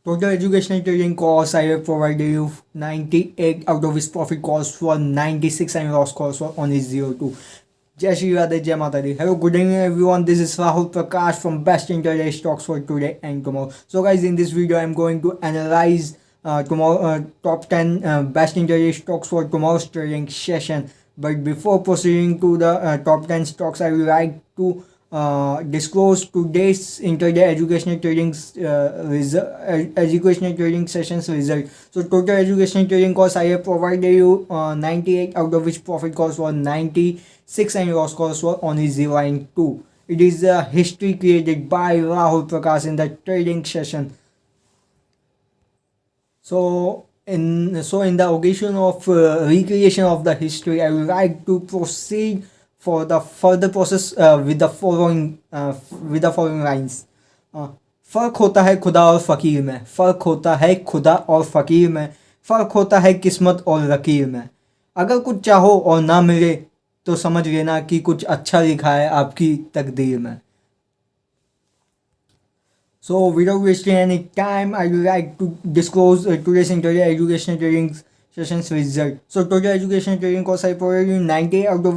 Total educational trading costs I have provided you 98 out of which profit cost for 96 and loss cost for only 02. Jai Shri Radhe, Jai Mata Di. Hello, good evening everyone. This is Rahul Prakash from Best Intraday Stocks for today and tomorrow. So guys, in this video I am going to analyze tomorrow top 10 best intraday stocks for tomorrow's trading session. But before proceeding to the top 10 stocks, I would like to disclose today's intraday educational trading educational trading sessions result. So total educational trading cost I have provided you 98 out of which profit cost was 96 and loss cost was only 0 and 2. It is a history created by Rahul Prakash in the trading session. So in the occasion of recreation of the history, I would like to proceed for the further process with the following lines. फर्क होता है खुदा और फ़कीर में, फ़र्क होता है खुदा और फ़कीर में, फ़र्क होता है किस्मत और लकीर में. अगर कुछ चाहो और ना मिले तो समझ लेना कि कुछ अच्छा लिखा है आपकी तकदीर में. So without wasting any time, I would like to disclose today's intraday educational trading sessions result. So total educational trading cost I provided you 90 out of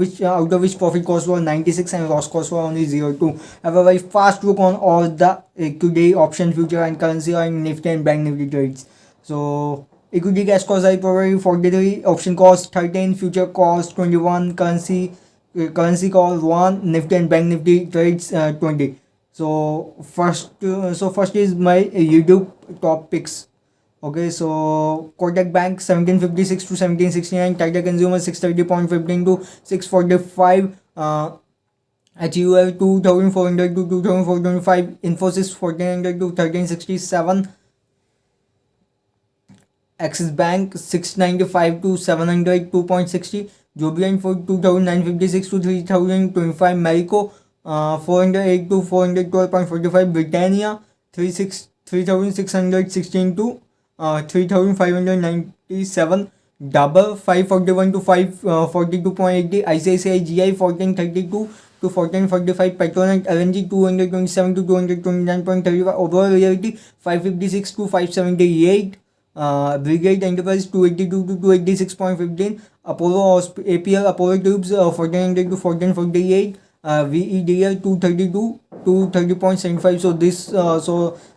which profit cost was 96 and loss cost was only 02. I have a very fast look on all the equity, option, future and currency and Nifty and Bank Nifty trades. So equity cash cost I provided you 43, option cost 13, future cost 21, currency cost 1, Nifty and Bank Nifty trades 20. So first is my YouTube top picks. Okay, so Kotak Bank 1756 to 1769, Tata Consumer 630.15 to 645, HUL 2400 to 2425, Infosys 1400 to 1367, Axis Bank 695 to 700 2.60, Jubilant for 2956 to 3025, Marico 408 to 412.45, Britannia 3616 to 3597, Double 541 to 542.80, ICICI GI 1432 to 1445, Petronet LNG 227 to 229.35, Overall Realty 556 to 578, Brigade Enterprise 282 to 286.15, Apollo APL Apollo Tubes 1400 to 1448, VEDL 232 to 30.75. So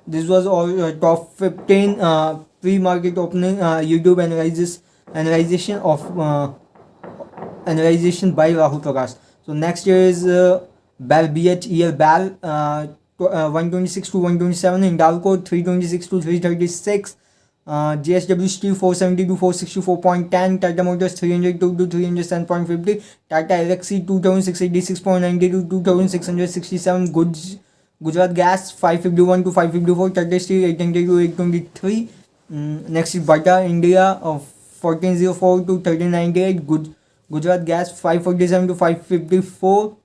this was all top 15 pre-market opening YouTube analyzation by Rahul Prakash. So next here is BAL BHEL BAL 126 to 127, Hindalco 326 to 336, JSW Steel 470 to 464.10, Tata Motors 302 to 307.50, Tata Elxsi 2686.90 to 2667, Gujarat Gas 551 to 554, Tata Steel 800 to 823. Next is Bata India of 1404 to 1398, Gujarat Gas 547 to 554.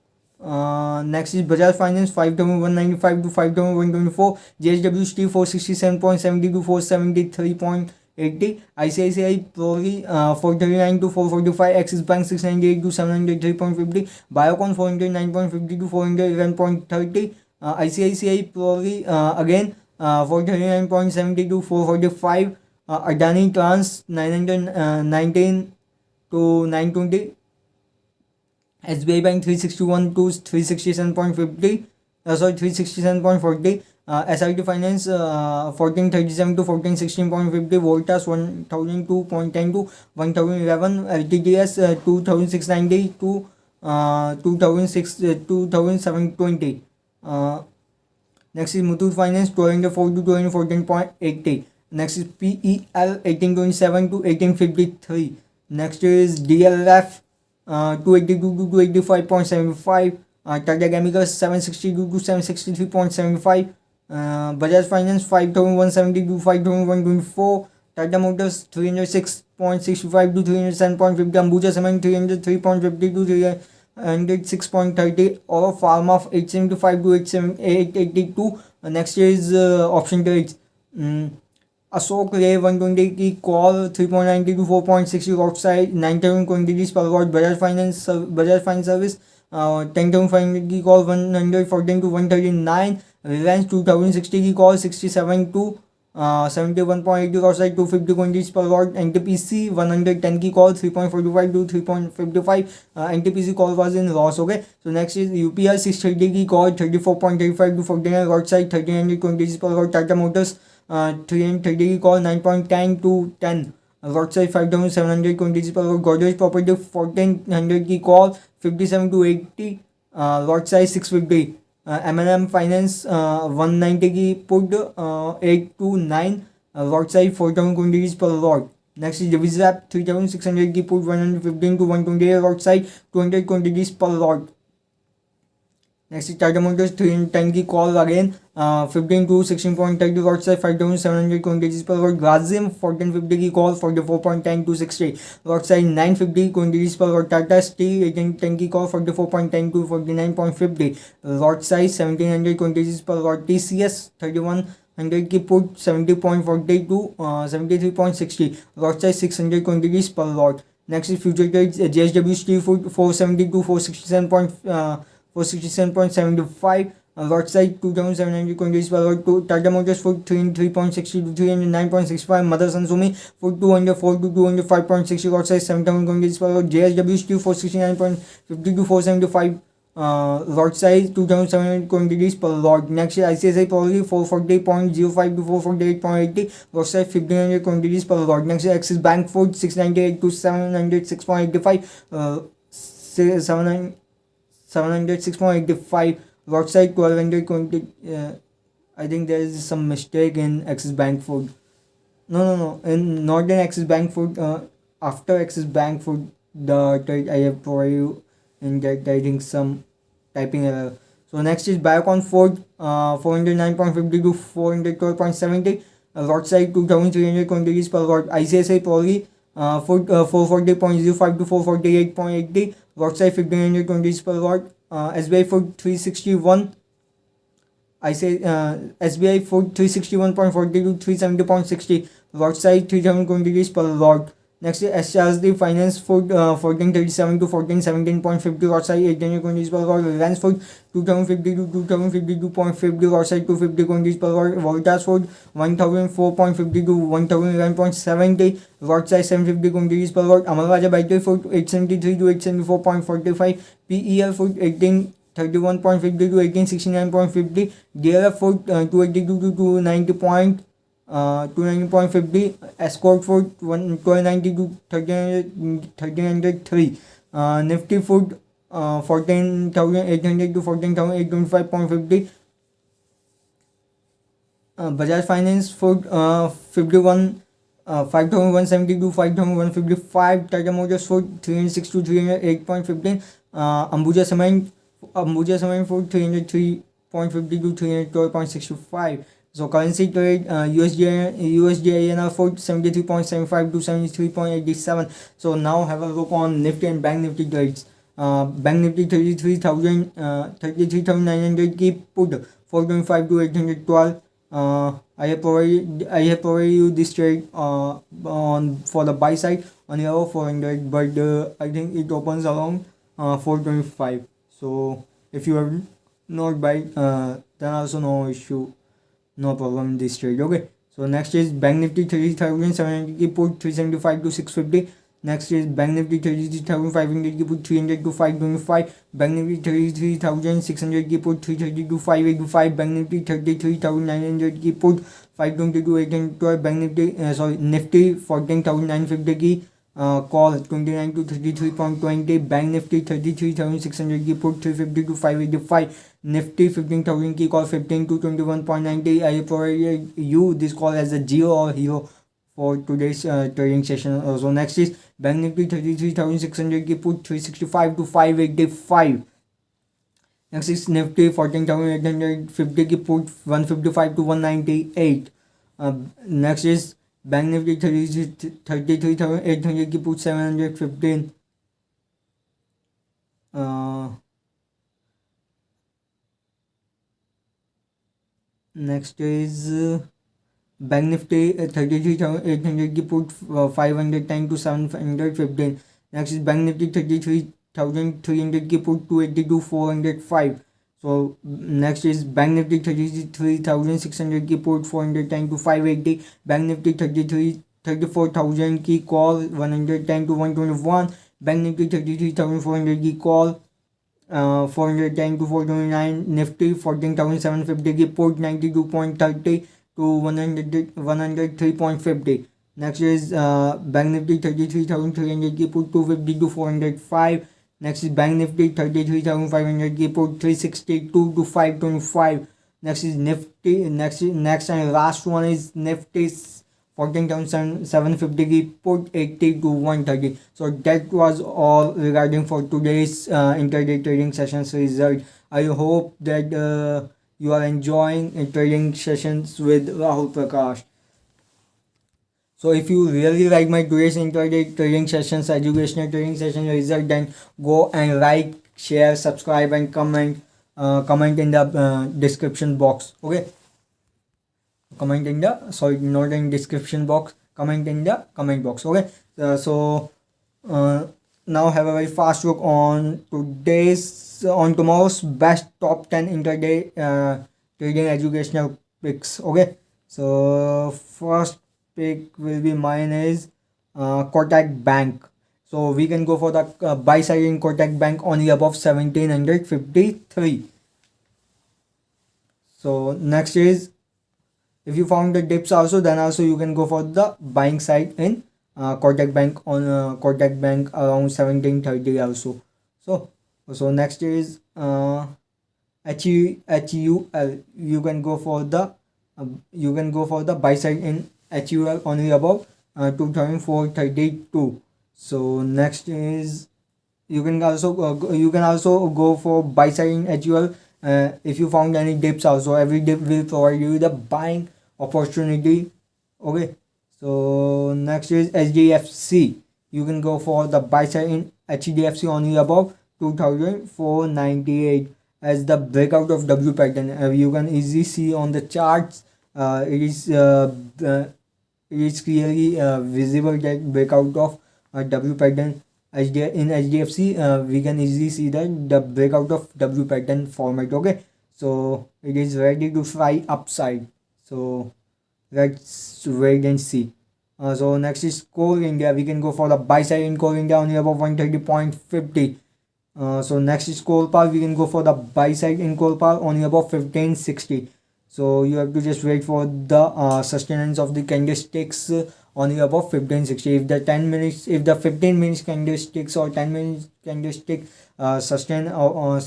Next is Bajaj Finance 5195 to 5124, JSW Steel 467.70 to 473.80, ICICI Prori 439 to 445, Axis Bank 698 to 703.50, Biocon 409.50 to 411.30, ICICI Prori again 439.70 to 445, Adani Trans 919 to 920, SBI Bank 361 to 367.50, 367.40, SRT Finance 1437 to 1416.50, Voltas 1002.10 to 1011, LTTS 2690 to 2720. Next is Muthoot Finance 1204 to 214.80. Next is PEL 1827 to 1853. Next is DLF 282 to 285.75, Tata Chemicals 762 to 763.75, Bajaj Finance 5170 to 5124, Tata Motors 306.65 to 307.50, Ambuja Cement 303.50 to 306.30, or Pharma 875 to 882. Next is option trades. Ashok Ray 120 की call 3.90 to 4.60 outside, 9,000 quantities per watt. Bajaj Finance Service 10,500 की call 114 to 139. Reliance 2060 की call 67 to 71.80 और side 250 quantities per lot. NTPC 110 की call 3.45 to 3.55. NTPC call was in loss. Okay, so next is UPL 630 की call 34.35 to 49 lot side 1300 quantities per lot. Tata Motors 330 की call 9.10 to 10 lot side 5700 quantities per lot. Godrej property 1400 की call 57 to 80 lot size 650. M&M finance 190 की put 8 to 9 lot size 4000 quantities per lot. Next is डिविजैप 3600 की put 115 to 128 lot size 200 quantities per lot. Next is Tata Motors 310 की call again 15 to 16.30 lot size 5700 quantities per lot. Grasim 1450 की call 44.10 to 60 lot size 950 quantities per lot. Tata Steel 1810 की call 44.10 to 49.50 lot size 1700 quantities per lot. TCS 3100 की put 70.40 to 73.60 lot size 600 quantities per lot. Next is future trades JSW steel fut 470 to 467.75 lot size 2700 quantities per lot. Tata Motors fut 303.60 to 309.65. Motherson Sumi fut 204 to 205.60 lot size 7000 quantities per lot. JSW steel 469.50 to 475 lot size 2700 quantities per lot. Next ICICI Prolly 440.05 to 448.80 lot size 1500 quantities per lot. Next Axis Bank fut 698 to 706.85 706.85 lot size 1200 quantity. I think there is some mistake in Axis Bank Food. No, not in Axis Bank Food. After Axis Bank Food, the trade I have provided you in that, I think some typing error. So next is Biocon Food 409.50 to 412.70 lot size 2300 quantities per lot. ICICI Prolly Food 440.05 to 448.80 lot size 1500 quantities per lot. SBI Food 361. I say SBI Food 361.40 to 370.60 lot size 3000 quantities per lot. Next is SRSD Finance Food 1437 to 1417.50 lot size 800 quantities per lot. Reliance Food 2050 to 2052.50 lot size 250 quantities per lot. Voltas Food 1004.50 to 1011.70 lot size 750 quantities per lot. Amara Raja Bakery Food 873 to 874.45. PEL Food 1831.50 to 1869.50. DLF Food 282 to 290.50. Escort Food 1290 to 1303. Nifty Food 14,800 to 14,825.50. Bajaj Finance Food 5,170 to 5,155. Tata Motors Food 306 to 308.15. Ambuja Cement Food 303.50 to 312.65. So currency trade USD INR Food 73.75 to 73.87. So now have a look on Nifty and Bank Nifty trades. Bank Nifty 33,900 की put 425 to 812. I have provided you this trade on for the buy side on the over 400, but I think it opens around 425. So if you have not buy, then also no issue, no problem in this trade. Okay, so next is Bank Nifty 3700 की put 375 to 650. Next is Bank Nifty 33,500 की put 300 to 525. Bank Nifty 33,600 की put 330 to 585. Bank Nifty 33,900 की put 520 to 812. Bank Nifty Nifty 14,950 की call 29 to 33.20. Bank Nifty 33,600 की put 350 to 585. Nifty 15,000 की call 15 to 21.90. I provided you this call as a Geo or Hero for today's trading session. So next is Bank Nifty 33,600 की put 365 to 585. Next is Nifty 14,850 की put 155 to 198. Next is Bank Nifty 33,800 की put 715. Next is Bank Nifty 33,800 की put 510 to 715. Next is Bank Nifty 33,300 की put 280 to 405. So next is Bank Nifty 33,600 की put 410 to 580. Bank Nifty 34,000 की call 110 to 121. Bank Nifty 33,400 की call 410 to 429. Nifty 14,750 की put 92.30 to 103.50. Next is Bank Nifty 33,300 की put 250 to 405. Next is Bank Nifty 33,500 की put 362 to 525. Next is Nifty. Next and last one is Nifty 14,750 की put 80 to 130. So that was all regarding for today's intraday trading sessions result. I hope that you are enjoying trading sessions with Rahul Prakash. So if you really like my today's intraday trading sessions, educational trading session result, then go and like, share, subscribe, and comment. Comment in the description box. Okay. Comment in the not in description box. Comment in the comment box. Okay. Now have a very fast look on tomorrow's best top 10 intraday trading educational picks. Okay. So first pick will be mine is Kotak Bank. So we can go for the buy side in Kotak Bank only above 1753. So next is, if you found the dips also, then also you can go for the buying side in Kotak Bank on Kotak Bank around 1730 also. So next is HUL. You can go for the buy side in HUL only above 2432. So next is, you can also go for buy side in HUL if you found any dips also. Every dip will provide you the buying opportunity. Okay. So next is HDFC. You can go for the buy side in HDFC only above 2498 as the breakout of W pattern. You can easily see on the charts. It is clearly visible that breakout of W pattern. In HDFC, we can easily see that the breakout of W pattern format. Okay, so it is ready to fly upside. So let's wait and see. So next is Coal India. We can go for the buy side in Coal India only above 130.50. So next is Coalpal. We can go for the buy side in Coalpal only above 1560. So you have to just wait for the sustenance of the candlesticks only above 1560. If the 15 minutes candlesticks or 10 minutes candlestick sustain above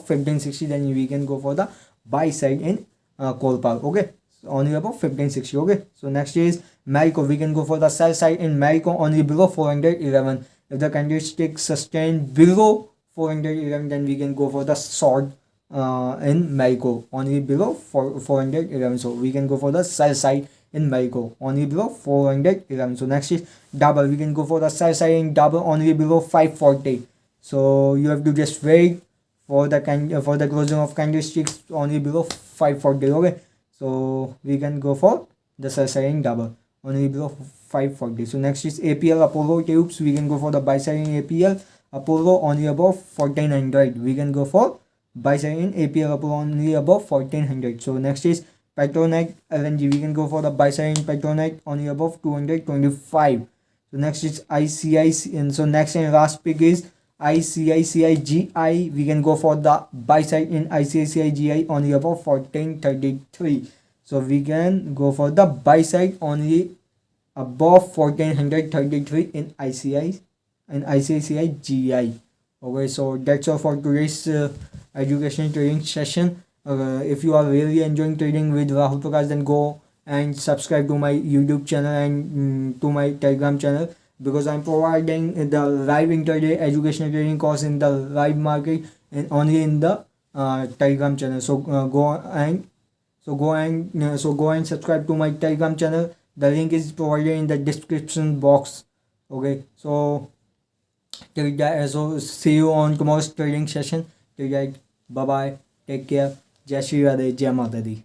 1560, then we can go for the buy side in Coalpal. Okay, so only above 1560. Okay, so next is Marico. We can go for the sell side in Marico only below 411. If the candlestick sustain below 411, then we can go for the short in Marico only below 411. So we can go for the sell side in Marico only below 411. So next is double. We can go for the sell side in double only below 540. So you have to just wait for the closing of candlesticks only below 540. Okay, so we can go for the sell side in double only below 540. So next is APL Apollo Tubes. We can go for the buy side in APL Apollo only above 1400. We can go for buy side in APL Apollo only above 1400. So next is Petronet LNG. We can go for the buy side in Petronet only above 225. So next is ICIC, and so next and last pick is ICICI GI. We can go for the buy side in ICICI GI only above 1433. So we can go for the buy side only above 1433 in ICICI GI. Okay, so that's all for today's education trading session. If you are really enjoying trading with Rahul Prakash, then go and subscribe to my YouTube channel and to my Telegram channel, because I'm providing the live intraday educational trading course in the live market and only in the Telegram channel. So go and subscribe to my Telegram channel. The link is provided in the description box. Okay, so till that, so see you on tomorrow's trading session. Till that, bye bye, take care. Jai Shri Radhe, Jai Mata Di.